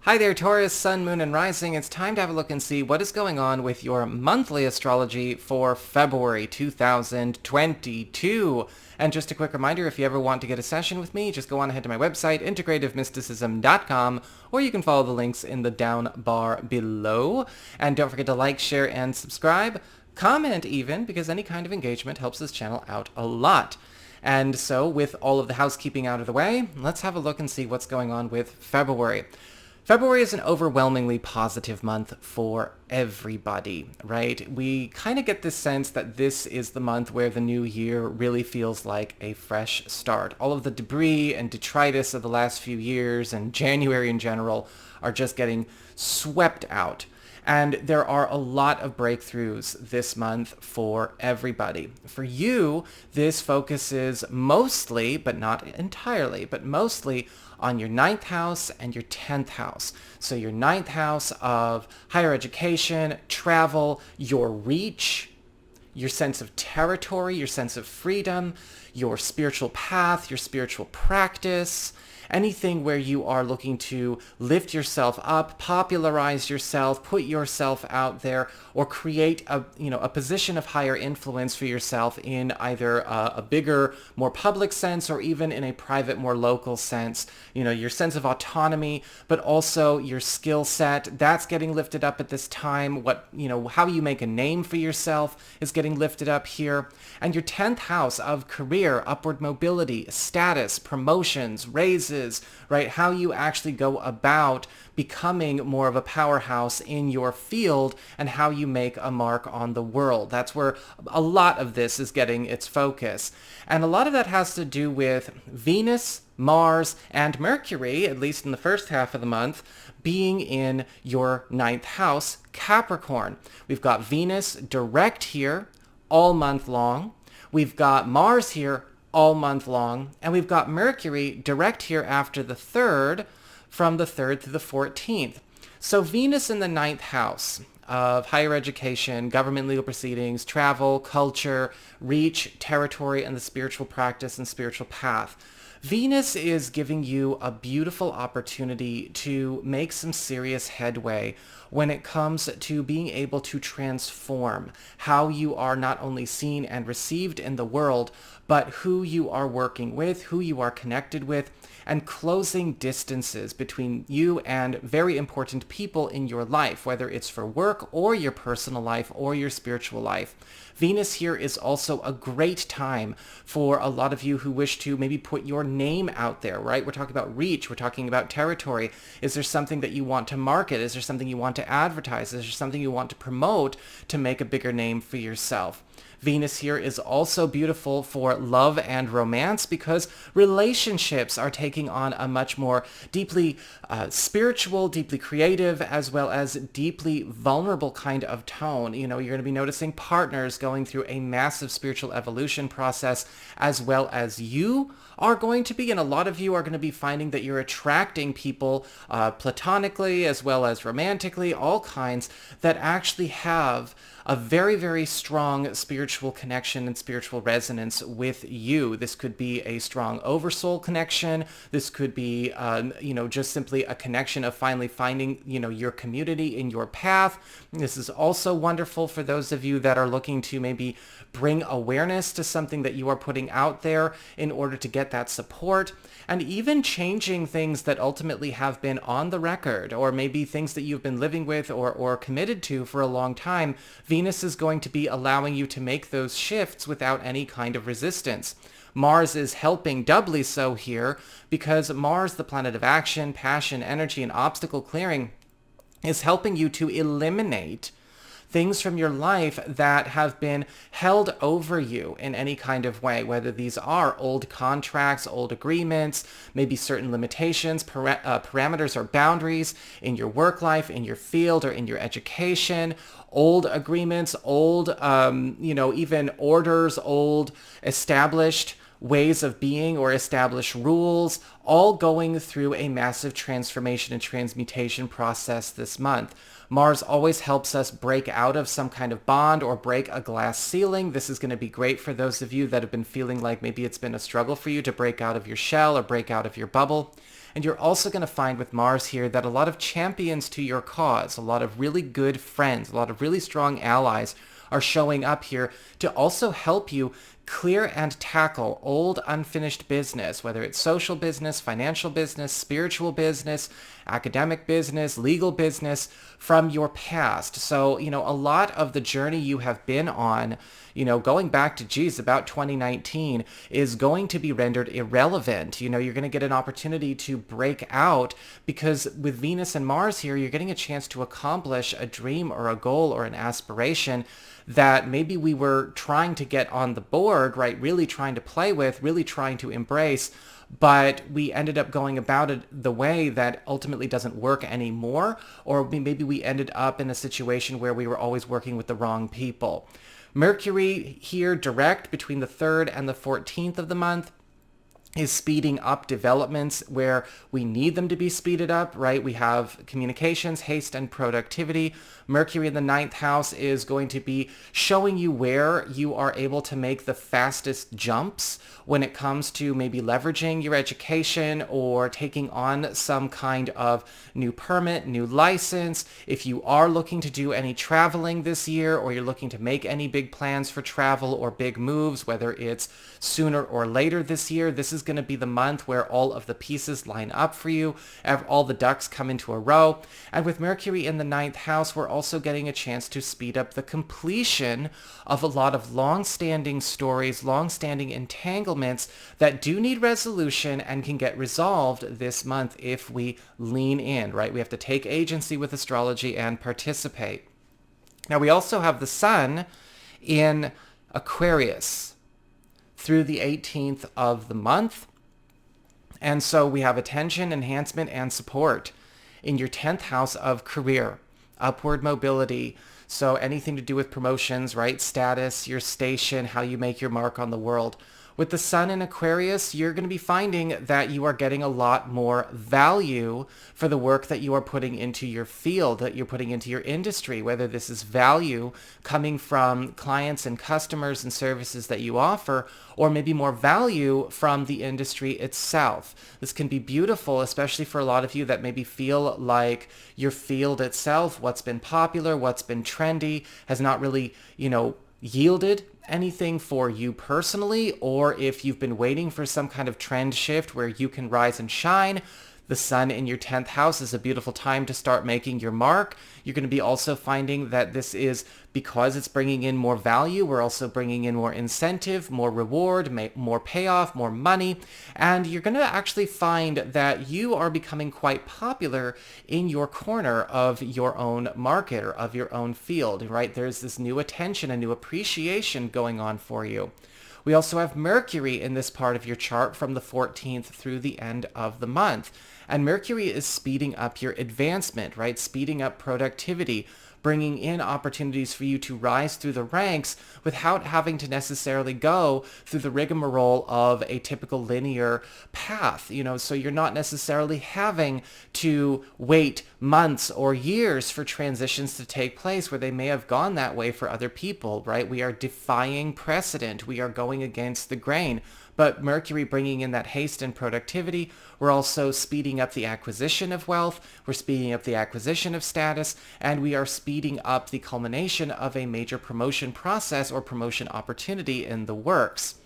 Hi there, Taurus, Sun, Moon, and Rising. It's time to have a look and see what is going on with your monthly astrology for February 2022. And just a quick reminder, if you ever want to get a session with me, just go on ahead to my website, integrativemysticism.com, or you can follow the links in the down bar below. And don't forget to like, share, and subscribe. Comment even, because any kind of engagement helps this channel out a lot. And so, with all of the housekeeping out of the way, let's have a look and see what's going on with February. February is an overwhelmingly positive month for everybody, right? We kind of get this sense that this is the month where the new year really feels like a fresh start. All of the debris and detritus of the last few years and January in general are just getting swept out. And there are a lot of breakthroughs this month for everybody. For you, this focuses mostly, but not entirely, but mostly on your 9th house and your 10th house. So your 9th house of higher education, travel, your reach, your sense of territory, your sense of freedom, your spiritual path, your spiritual practice, anything where you are looking to lift yourself up, popularize yourself, put yourself out there, or create a position of higher influence for yourself in either a bigger, more public sense, or even in a private, more local sense. Your sense of autonomy, but also your skill set, that's getting lifted up at this time. How you make a name for yourself is getting lifted up here. And your 10th house of career, upward mobility, status, promotions, raises, right? How you actually go about becoming more of a powerhouse in your field and how you make a mark on the world. That's where a lot of this is getting its focus. And a lot of that has to do with Venus, Mars, and Mercury, at least in the first half of the month, being in your 9th house, Capricorn. We've got Venus direct here all month long. We've got Mars here all month long, and we've got Mercury direct here after the 3rd, from the 3rd to the 14th. So Venus in the 9th house of higher education, government legal proceedings, travel, culture, reach, territory, and the spiritual practice and spiritual path. Venus is giving you a beautiful opportunity to make some serious headway when it comes to being able to transform how you are not only seen and received in the world, but who you are working with, who you are connected with, and closing distances between you and very important people in your life, whether it's for work or your personal life or your spiritual life. Venus here is also a great time for a lot of you who wish to maybe put your name out there, right? We're talking about reach. We're talking about territory. Is there something that you want to market? Is there something you want to advertise? Is there something you want to promote to make a bigger name for yourself? Venus here is also beautiful for love and romance because relationships are taking on a much more deeply spiritual, deeply creative, as well as deeply vulnerable kind of tone. You're going to be noticing partners going through a massive spiritual evolution process, as well as you are going to be, and a lot of you are going to be finding that you're attracting people platonically as well as romantically, all kinds that actually have a very, very strong spiritual connection and spiritual resonance with you. This could be a strong oversoul connection. This could be, just simply a connection of finally finding, your community in your path. This is also wonderful for those of you that are looking to maybe bring awareness to something that you are putting out there in order to get that support, and even changing things that ultimately have been on the record, or maybe things that you've been living with or committed to for a long time. Venus is going to be allowing you to make those shifts without any kind of resistance. Mars is helping doubly so here because Mars, the planet of action, passion, energy, and obstacle clearing, is helping you to eliminate things from your life that have been held over you in any kind of way, whether these are old contracts, old agreements, maybe certain limitations, parameters or boundaries in your work life, in your field, or in your education, old agreements, old, even orders, old established ways of being or established rules, all going through a massive transformation and transmutation process this month. Mars always helps us break out of some kind of bond or break a glass ceiling. This is going to be great for those of you that have been feeling like maybe it's been a struggle for you to break out of your shell or break out of your bubble. And you're also going to find with Mars here that a lot of champions to your cause, a lot of really good friends, a lot of really strong allies are showing up here to also help you clear and tackle old unfinished business, whether it's social business, financial business, spiritual business, academic business, legal business from your past. So, a lot of the journey you have been on, going back to, about 2019 is going to be rendered irrelevant. You're going to get an opportunity to break out because with Venus and Mars here, you're getting a chance to accomplish a dream or a goal or an aspiration that maybe we were trying to get on the board, right? Really trying to play with, really trying to embrace, but we ended up going about it the way that ultimately doesn't work anymore, or maybe we ended up in a situation where we were always working with the wrong people. Mercury here direct between the 3rd and the 14th of the month is speeding up developments where we need them to be speeded up, right? We have communications, haste, and productivity. Mercury in the 9th house is going to be showing you where you are able to make the fastest jumps when it comes to maybe leveraging your education or taking on some kind of new permit, new license. If you are looking to do any traveling this year or you're looking to make any big plans for travel or big moves, whether it's sooner or later this year, this is going to be the month where all of the pieces line up for you, all the ducks come into a row. And with Mercury in the 9th house, we're also getting a chance to speed up the completion of a lot of long-standing stories, long-standing entanglements that do need resolution and can get resolved this month if we lean in, right? We have to take agency with astrology and participate. Now, we also have the Sun in Aquarius through the 18th of the month. And so we have attention, enhancement, and support in your 10th house of career, upward mobility. So anything to do with promotions, right? Status, your station, how you make your mark on the world. With the Sun in Aquarius, you're going to be finding that you are getting a lot more value for the work that you are putting into your field, that you're putting into your industry, whether this is value coming from clients and customers and services that you offer, or maybe more value from the industry itself. This can be beautiful, especially for a lot of you that maybe feel like your field itself, what's been popular, what's been trendy, has not really, yielded anything for you personally, or if you've been waiting for some kind of trend shift where you can rise and shine, the Sun in your 10th house is a beautiful time to start making your mark. You're going to be also finding that this is because it's bringing in more value. We're also bringing in more incentive, more reward, more payoff, more money. And you're going to actually find that you are becoming quite popular in your corner of your own market or of your own field, right? There's this new attention, a new appreciation going on for you. We also have Mercury in this part of your chart from the 14th through the end of the month. And Mercury is speeding up your advancement, right? Speeding up productivity, bringing in opportunities for you to rise through the ranks without having to necessarily go through the rigmarole of a typical linear path, so you're not necessarily having to wait months or years for transitions to take place where they may have gone that way for other people, right? We are defying precedent. We are going against the grain. But Mercury bringing in that haste and productivity, we're also speeding up the acquisition of wealth, we're speeding up the acquisition of status, and we are speeding up the culmination of a major promotion process or promotion opportunity in the works.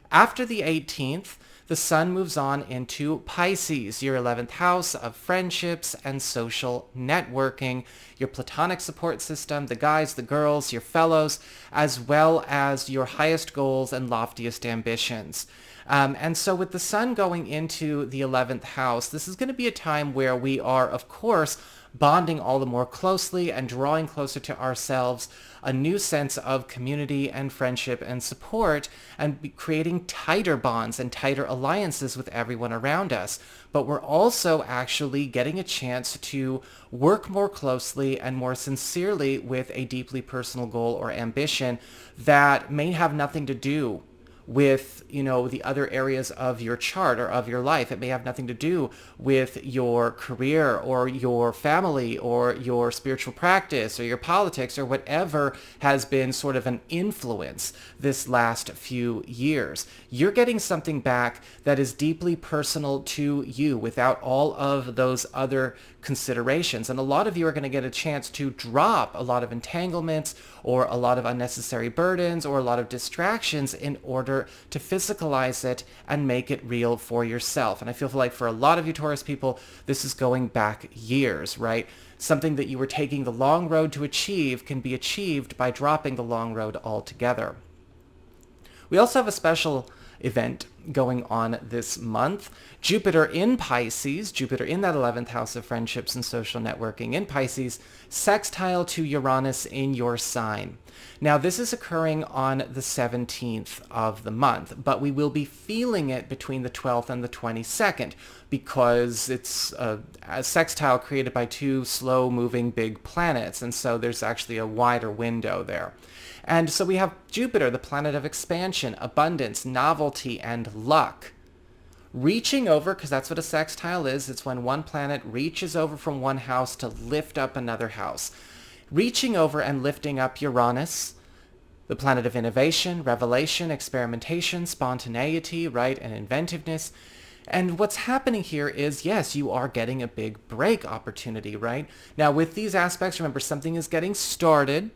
After the 18th, the Sun moves on into Pisces, your 11th house of friendships and social networking, your platonic support system, the guys, the girls, your fellows, as well as your highest goals and loftiest ambitions. And so with the Sun going into the 11th house, this is going to be a time where we are, of course, bonding all the more closely and drawing closer to ourselves, a new sense of community and friendship and support, and creating tighter bonds and tighter alliances with everyone around us. But we're also actually getting a chance to work more closely and more sincerely with a deeply personal goal or ambition that may have nothing to do with, the other areas of your chart or of your life. It may have nothing to do with your career or your family or your spiritual practice or your politics or whatever has been sort of an influence this last few years. You're getting something back that is deeply personal to you without all of those other considerations. And a lot of you are going to get a chance to drop a lot of entanglements or a lot of unnecessary burdens or a lot of distractions in order to physicalize it and make it real for yourself. And I feel like for a lot of you Taurus people, this is going back years, right? Something that you were taking the long road to achieve can be achieved by dropping the long road altogether. We also have a special event going on this month. Jupiter in Pisces, Jupiter in that 11th house of friendships and social networking in Pisces, sextile to Uranus in your sign. Now this is occurring on the 17th of the month, but we will be feeling it between the 12th and the 22nd because it's a sextile created by two slow-moving big planets, and so there's actually a wider window there. And so we have Jupiter, the planet of expansion, abundance, novelty, and luck, reaching over, because that's what a sextile is. It's when one planet reaches over from one house to lift up another house. Reaching over and lifting up Uranus, the planet of innovation, revelation, experimentation, spontaneity, right, and inventiveness. And what's happening here is, yes, you are getting a big break opportunity, right? Now, with these aspects, remember, something is getting started.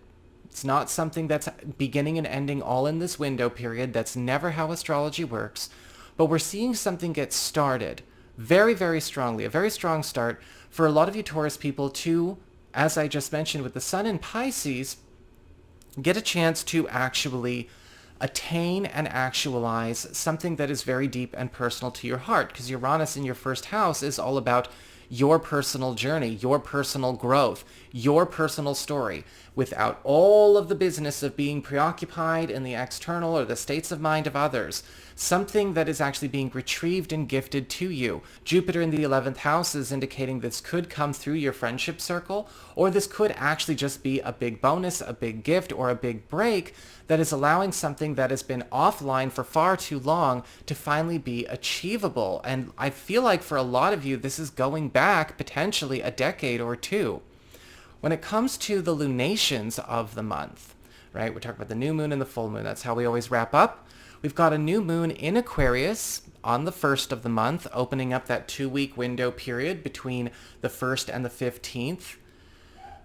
It's not something that's beginning and ending all in this window period. That's never how astrology works. But we're seeing something get started very, very strongly, a very strong start for a lot of you Taurus people to, as I just mentioned with the sun in Pisces, get a chance to actually attain and actualize something that is very deep and personal to your heart, because Uranus in your first house is all about your personal journey, your personal growth, your personal story, without all of the business of being preoccupied in the external or the states of mind of others. Something that is actually being retrieved and gifted to you. Jupiter in the 11th house is indicating this could come through your friendship circle, or this could actually just be a big bonus, a big gift, or a big break that is allowing something that has been offline for far too long to finally be achievable. And I feel like for a lot of you, this is going back potentially a decade or two. When it comes to the lunations of the month, right, we're talking about the new moon and the full moon. That's how we always wrap up. We've got a new moon in Aquarius on the 1st of the month, opening up that 2-week window period between the 1st and the 15th,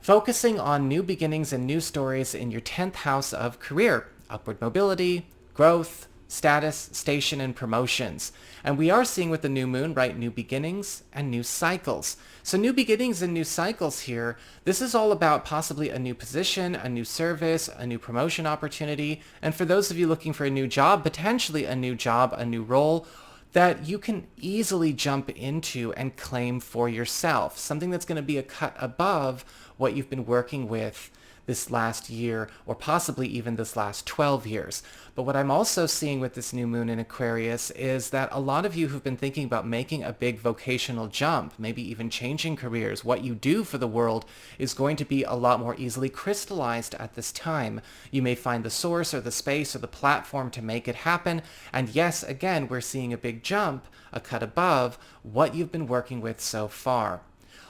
focusing on new beginnings and new stories in your 10th house of career, upward mobility, growth, status, station, and promotions. And we are seeing with the new moon, right, new beginnings and new cycles. So new beginnings and new cycles here, this is all about possibly a new position, a new service, a new promotion opportunity. And for those of you looking for a new job, potentially a new job, a new role that you can easily jump into and claim for yourself. Something that's going to be a cut above what you've been working with this last year, or possibly even this last 12 years. But what I'm also seeing with this new moon in Aquarius is that a lot of you who've been thinking about making a big vocational jump, maybe even changing careers, what you do for the world is going to be a lot more easily crystallized at this time. You may find the source or the space or the platform to make it happen. And yes, again, we're seeing a big jump, a cut above what you've been working with so far.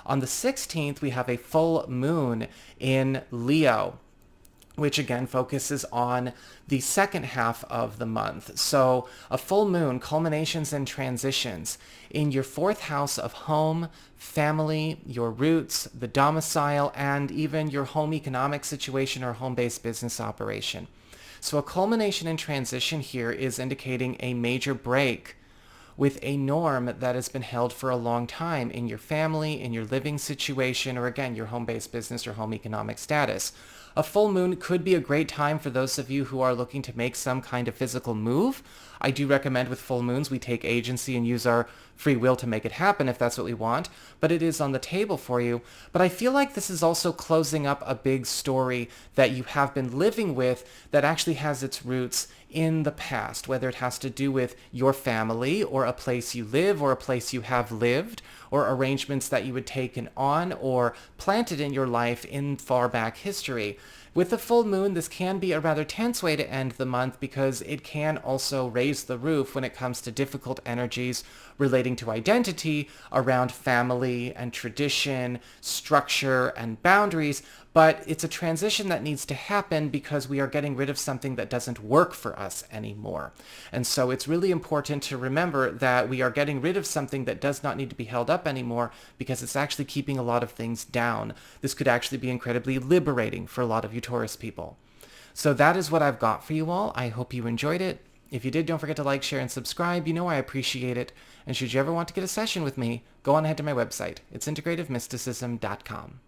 On the 16th, we have a full moon in Leo, which again focuses on the second half of the month. So a full moon, culminations and transitions in your 4th house of home, family, your roots, the domicile, and even your home economic situation or home-based business operation. So a culmination and transition here is indicating a major break with a norm that has been held for a long time in your family, in your living situation, or again, your home-based business or home economic status. A full moon could be a great time for those of you who are looking to make some kind of physical move. I do recommend with full moons we take agency and use our free will to make it happen if that's what we want, but it is on the table for you. But I feel like this is also closing up a big story that you have been living with that actually has its roots in the past, whether it has to do with your family or a place you live or a place you have lived or arrangements that you had taken on or planted in your life in far back history. With the full moon, this can be a rather tense way to end the month because it can also raise the roof when it comes to difficult energies relating to identity around family and tradition, structure, and boundaries. But it's a transition that needs to happen because we are getting rid of something that doesn't work for us anymore. And so it's really important to remember that we are getting rid of something that does not need to be held up anymore because it's actually keeping a lot of things down. This could actually be incredibly liberating for a lot of you Taurus people. So that is what I've got for you all. I hope you enjoyed it. If you did, don't forget to like, share, and subscribe. You know I appreciate it. And should you ever want to get a session with me, go on ahead to my website. It's integrativemysticism.com.